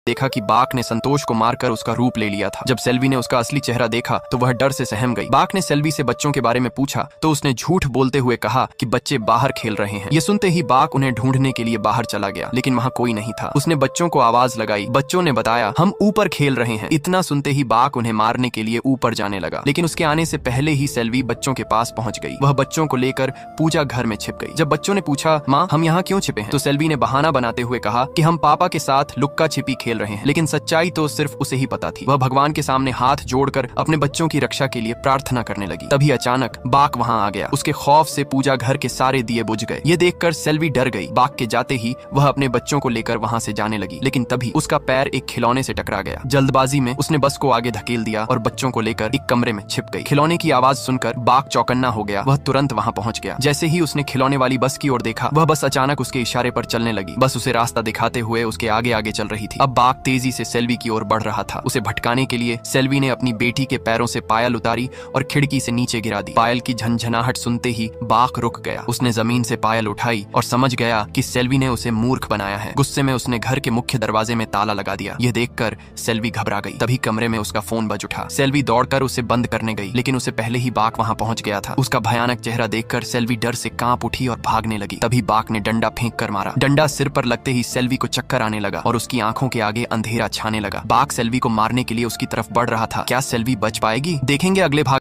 देखा कि बाघ ने संतोष को मारकर उसका रूप ले लिया था। जब सेल्वी ने उसका असली चेहरा देखा तो वह डर से सहम गई। बाघ ने सेल्वी से बच्चों के बारे में पूछा तो उसने झूठ बोलते हुए कहा कि बच्चे बाहर खेल रहे हैं। ये सुनते ही बाघ उन्हें ढूंढने के लिए बाहर चला गया, लेकिन वहाँ कोई नहीं था। उसने बच्चों को आवाज लगाई। बच्चों ने बताया, हम ऊपर खेल रहे हैं। इतना सुनते ही बाघ उन्हें मारने के लिए ऊपर जाने लगा, लेकिन उसके आने से पहले ही सेल्वी बच्चों के पास पहुंच गई। वह बच्चों को लेकर पूजा घर में छिप गई। जब बच्चों ने पूछा, माँ हम यहाँ क्यों छिपे हैं, तो सेल्वी ने बहाना बनाते हुए कहा कि हम पापा के साथ लुक्का छिपी खेल रहे हैं। लेकिन सच्चाई तो सिर्फ उसे ही पता थी। वह भगवान के सामने हाथ जोड़कर अपने बच्चों की रक्षा के लिए प्रार्थना करने लगी। तभी अचानक बाघ वहां आ गया। उसके खौफ से पूजा घर के सारे दिए बुझ गए। ये देखकर सेल्वी डर गई। बाघ के जाते ही वह अपने बच्चों को लेकर वहां से जाने लगी, लेकिन तभी उसका पैर एक खिलौने से टकरा गया। जल्दबाजी में उसने बस को आगे धकेल दिया और बच्चों को लेकर एक कमरे में छिप गई। खिलौने की आवाज सुनकर बाघ चौकन्ना हो गया। वह तुरंत वहां पहुंच गया। जैसे ही उसने खिलौने वाली बस की ओर देखा, वह बस अचानक उसके इशारे पर चलने लगी। बस उसे रास्ता दिखाते हुए उसके आगे आगे चल रही थी। अब बाघ तेजी से सेल्वी की ओर बढ़ रहा था। उसे भटकाने के लिए सेल्वी ने अपनी बेटी के पैरों से पायल उतारी और खिड़की से नीचे गिरा दी। पायल की झनझनाहट सुनते ही बाघ रुक गया। उसने जमीन से पायल उठाई और समझ गया कि सेल्वी ने उसे मूर्ख बनाया है। गुस्से में उसने घर के मुख्य दरवाजे में ताला लगा दिया। यह देखकर सेल्वी घबरा गई। तभी कमरे में उसका फोन बज उठा। सेल्वी दौड़कर उसे बंद करने गई, लेकिन उसे पहले ही बाघ वहां पहुंच गया था। उसका भयानक चेहरा देखकर सेल्वी डर से कांप उठी और भागने लगी। तभी बाघ ने डंडा फेंक कर मारा। डंडा सिर पर लगते ही सेल्वी को चक्कर आने लगा और उसकी आंखों के आगे अंधेरा छाने लगा। बाघ सेल्वी को मारने के लिए उसकी तरफ बढ़ रहा था। क्या सेल्वी बच पाएगी? देखेंगे अगले भाग।